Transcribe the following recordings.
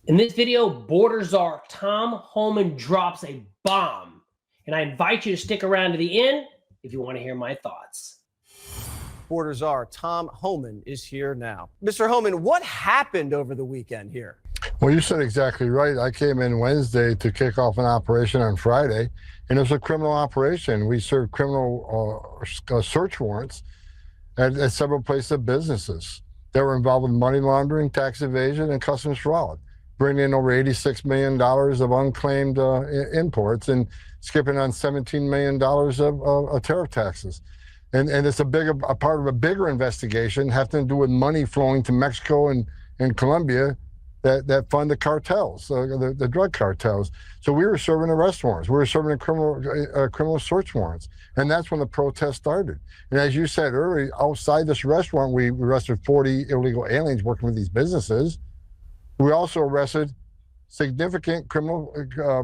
In this video, border czar Tom Homan drops a bomb, and I invite you to stick around to the end if you want to hear my thoughts. Border czar Tom Homan is here now. Mr. Homan, what happened over the weekend here? Well, you said exactly right. I came in Wednesday to kick off an operation on Friday, and it was a criminal operation. We served criminal search warrants at several places of businesses that were involved with money laundering, tax evasion, and customs fraud, bringing in over $86 million of unclaimed imports and skipping on $17 million of tariff taxes. And it's a part of a bigger investigation having to do with money flowing to Mexico and Colombia that fund the cartels, the drug cartels. So we were serving arrest warrants. We were serving criminal search warrants. And that's when the protest started. And as you said earlier, outside this arrest warrant, we arrested 40 illegal aliens working with these businesses. We also arrested significant criminal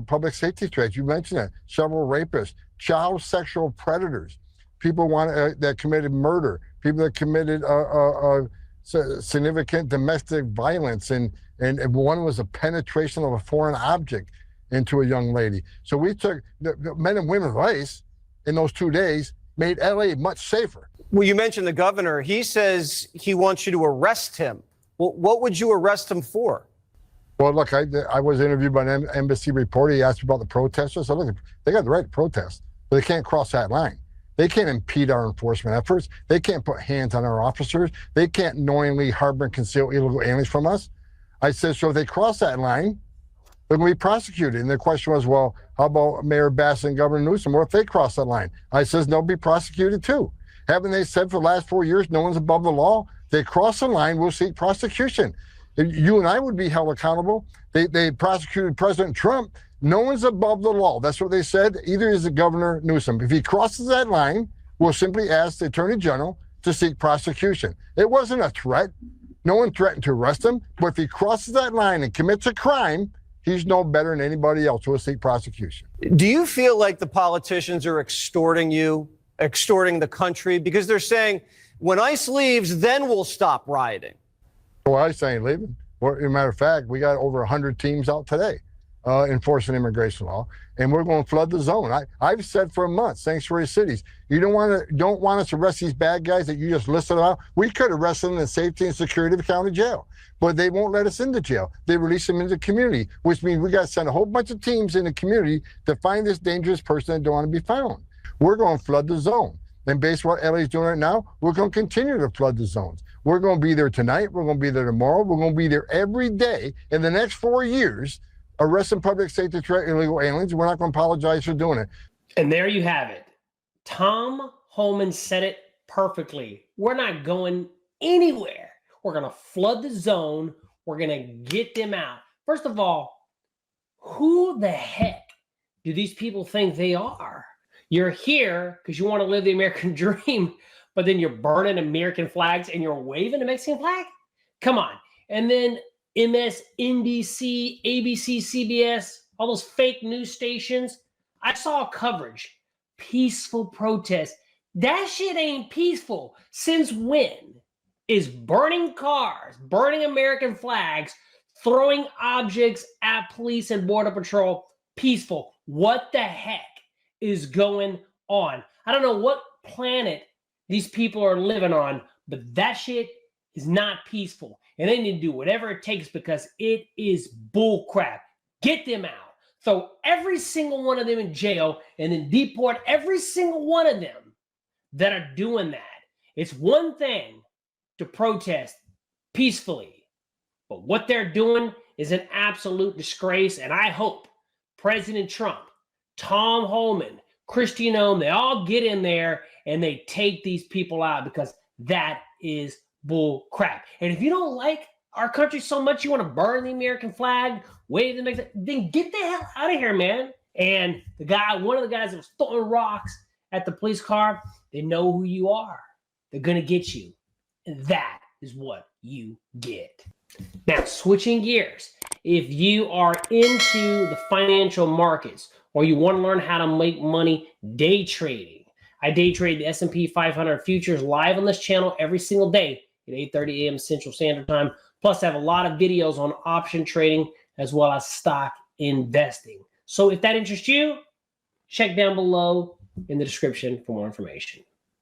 public safety threats. You mentioned that. Several rapists, child sexual predators, people that committed murder, people that committed significant domestic violence, and one was a penetration of a foreign object into a young lady. So we took the men and women's rights in those 2 days, made LA much safer. Well, you mentioned the governor. He says he wants you to arrest him. Well, what would you arrest him for? Well, look, I was interviewed by an embassy reporter. He asked me about the protesters. So look, they got the right to protest, but they can't cross that line. They can't impede our enforcement efforts. They can't put hands on our officers. They can't knowingly harbor and conceal illegal aliens from us. I said, so if they cross that line, they're going to be prosecuted. And the question was, well, how about Mayor Bass and Governor Newsom? What if they cross that line? I says, they'll be prosecuted too. Haven't they said for the last 4 years, no one's above the law? They cross the line, we'll seek prosecution. You and I would be held accountable. They prosecuted President Trump. No one's above the law. That's what they said. Either is the Governor Newsom. If he crosses that line, we'll simply ask the Attorney General to seek prosecution. It wasn't a threat. No one threatened to arrest him. But if he crosses that line and commits a crime, he's no better than anybody else who will seek prosecution. Do you feel like the politicians are extorting you, extorting the country? Because they're saying, when ICE leaves, then we'll stop rioting. Well, ICE ain't leaving. Well, as a matter of fact, we got over 100 teams out today enforcing immigration law, and we're going to flood the zone. I've said for a month, sanctuary cities, you don't want us to arrest these bad guys that you just listed out. We could arrest them in the safety and security of the county jail, but they won't let us into jail. They release them into the community, which means we got to send a whole bunch of teams in the community to find this dangerous person that don't want to be found. We're going to flood the zone. And based on what LA is doing right now, we're going to continue to flood the zones. We're going to be there tonight. We're going to be there tomorrow. We're going to be there every day in the next 4 years, arresting public safety threat illegal aliens. We're not going to apologize for doing it. And there you have it. Tom Homan said it perfectly. We're not going anywhere. We're going to flood the zone. We're going to get them out. First of all, who the heck do these people think they are? You're here because you want to live the American dream, but then you're burning American flags and you're waving a Mexican flag? Come on. And then MSNBC, ABC, CBS, all those fake news stations. I saw coverage. Peaceful protest. That shit ain't peaceful. Since when is burning cars, burning American flags, throwing objects at police and border patrol peaceful? What the heck is going on? I don't know what planet these people are living on, but that shit is not peaceful. And they need to do whatever it takes because it is bull crap. Get them out. Throw every single one of them in jail and then deport every single one of them that are doing that. It's one thing to protest peacefully, but what they're doing is an absolute disgrace. And I hope President Trump, Tom Homan, Kristi Noem, they all get in there and they take these people out because that is bull crap. And if you don't like our country so much you want to burn the American flag, wave the Mexican, then get the hell out of here, man. And one of the guys that was throwing rocks at the police car, they know who you are. They're going to get you. And that is what you get. Now, switching gears, if you are into the financial markets or you want to learn how to make money day trading, I day trade the S&P 500 futures live on this channel every single day at 8:30 a.m. Central Standard Time. Plus, I have a lot of videos on option trading as well as stock investing. So if that interests you, check down below in the description for more information.